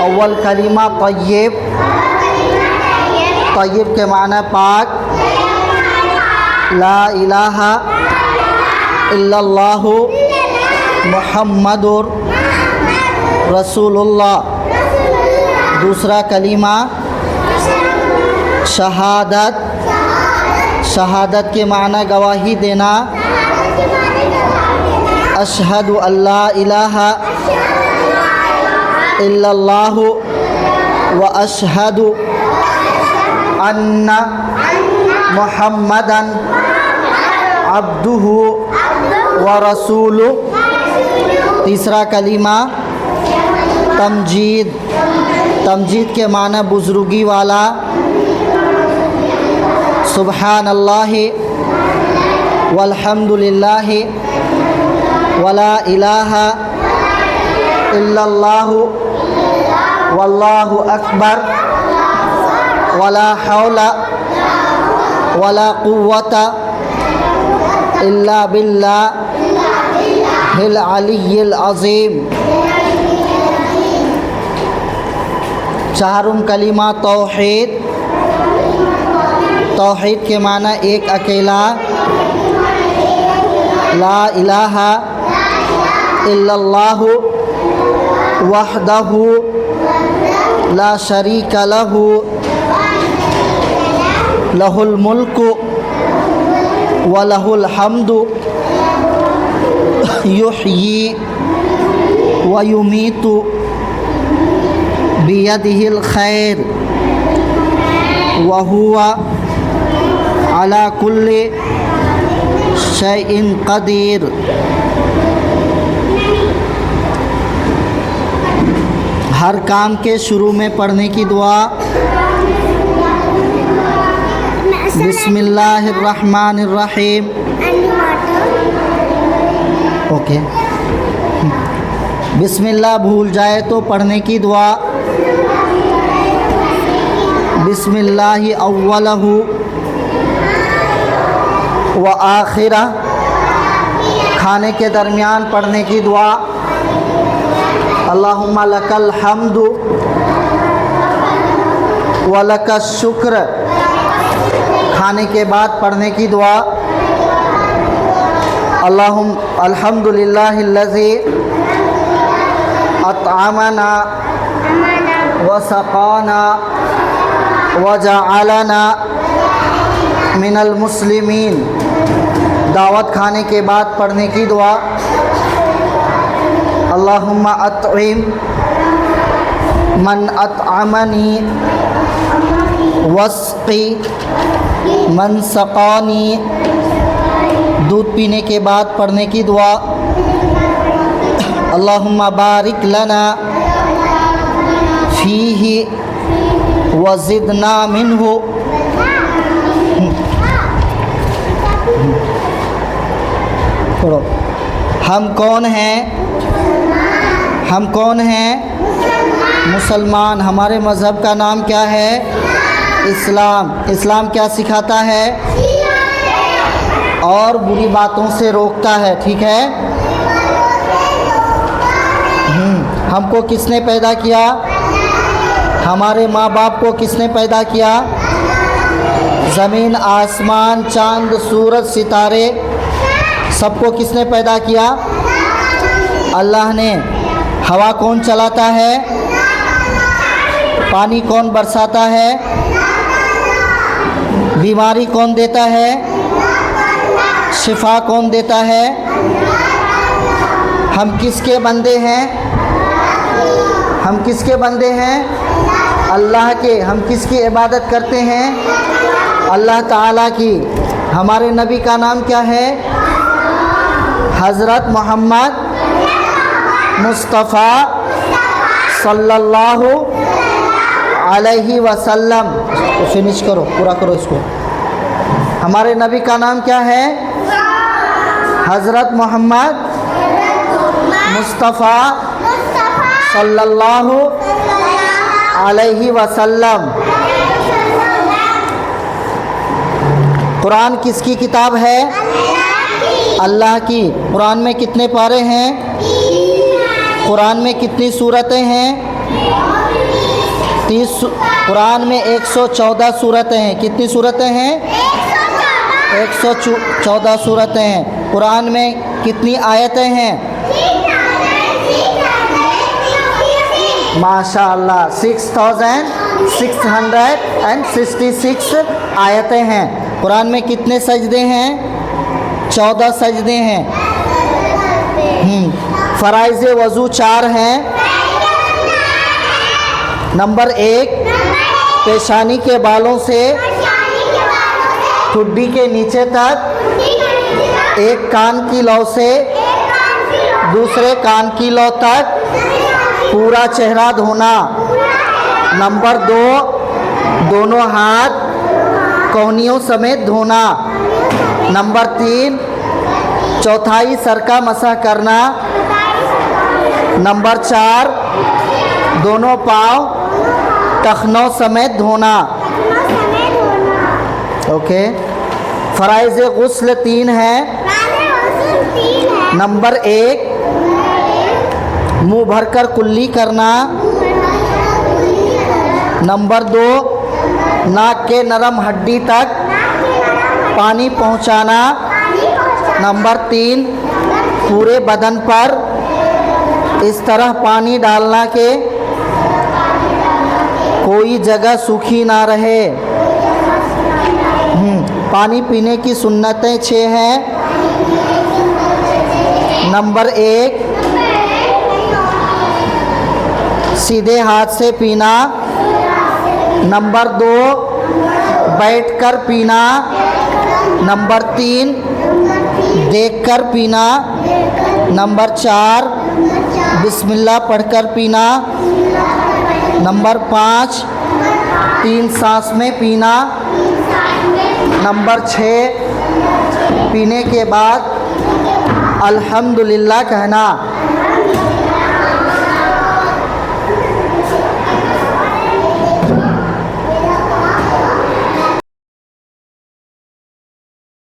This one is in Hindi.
अव्वल कलीमा तय्यब। तय्यब के माना पाक। ला इलाहा इल्लल्लाहु मुहम्मदुर रसूलुल्लाह। दूसरा कलीमा शहादत। शहादत के माना गवाही देना। अशहदु अल्ला इलाहा इल्लल्लाहु व अशहदु अन्ना मुहम्मदन अब्दुहु व रसूलुहु। तीसरा कलीमा तमजीद। तमजीद के माना बुज़ुर्गी वाला। सुब्हानल्लाहि वल्हम्दुलिल्लाहि वला इलाहा इल्लल्लाहु वल्लाहु अकबर वला हौला वला कुव्वता इल्ला बिल्लाहिल अलिय्यिल अज़ीम। चारुम कलीमा तौहीद। तौहीद के माना एक अकेला। ला इलाहा इल्लल्लाहु वहदहु ला शरीका लहु लहुल मुल्कु व लहुल हम्दु युहयी व युमीतु बियदिहिल खैर व हुवा अला कुल्ली शैइन कदीर। हर काम के शुरू में पढ़ने की दुआ बिस्मिल्लाहिर्रहमानिर्रहीम। ओके। बिस्मिल्लाह भूल जाए तो पढ़ने की दुआ बिस्मिल्लाहि अव्वलहु व आखिरा। खाने के दरमियान पढ़ने की दुआ अल्लाहुम्मा लकल हम्दु व लकश शुक्र। खाने के बाद पढ़ने की दुआ अल्हम्दुलिल्लाहिल्लज़ी अतअमना व सक़ाना व जअलना मिनल मुस्लिमीन। दावत खाने के बाद पढ़ने की दुआ अल्लाहुम्मा अतइम मन अतअमनी वस्क़ी मन सक़ानी। दूध पीने के बाद पढ़ने की दुआ अल्लाहुम्मा बारिक लना फ़ीही व ज़िदना मिन्हु। हम कौन हैं? हम कौन हैं? मुसलमान। हमारे मज़हब का नाम क्या है? इस्लाम। इस्लाम क्या सिखाता है? और बुरी बातों से रोकता है। ठीक है। हमको किसने पैदा किया? हमारे माँ बाप को किसने पैदा किया? ज़मीन आसमान चाँद सूरज सितारे सबको किसने पैदा किया? अल्लाह ने। हवा कौन चलाता है? पानी कौन बरसाता है? बीमारी कौन देता है? शिफा कौन देता है? हम किसके बंदे हैं? हम किसके बंदे हैं? अल्लाह के। हम किसकी इबादत करते हैं? अल्लाह ताला की। हमारे नबी का नाम क्या है? हज़रत मोहम्मद मुस्तफ़ा सल्लल्लाहु अलैहि वसल्लम। तो फिनिश करो, पूरा करो इसको। हमारे नबी का नाम क्या है? हज़रत मोहम्मद मुस्तफ़ा सल्लल्लाहु अलैहि वसल्लम। कुरान किसकी किताब है? अल्लाह की। कुरान में कितने पारे हैं? कुरान में कितनी सूरतें हैं? कुरान में 114 सूरतें हैं। कितनी सूरतें हैं? 114 सूरतें हैं। कुरान में कितनी आयतें हैं? माशाअल्लाह 6666 आयतें हैं। कुरान में कितने सजदे हैं? 14 सजदे हैं। फ़राइज़ वज़ू 4 हैं। नंबर 1, पेशानी के बालों से ठुड्डी के नीचे तक, एक कान की लौ से दूसरे कान की लौ तक पूरा चेहरा धोना। नंबर 2, दोनों हाथ कोहनियों समेत धोना। नंबर 3, चौथाई सर का मसह करना। नंबर 4, दोनों पाँव टखनों समेत धोना। ओके। फ़राइज़ गुस्ल 3 हैं। नंबर 1, मुंह भरकर कुल्ली करना। नंबर 2, नाक के नरम हड्डी तक पानी पहुंचाना। नंबर 3, पूरे बदन पर इस तरह पानी डालना कि कोई जगह सूखी ना रहे। पानी पीने की सुन्नतें 6 हैं। नंबर 1, सीधे हाथ से पीना। नंबर 2, बैठकर पीना। नंबर 3, देखकर पीना। नंबर 4, बिस्मिल्लाह पढ़कर पीना। नंबर 5, 3 सांस में पीना। नंबर 6, पीने के बाद अल्हम्दुलिल्लाह कहना।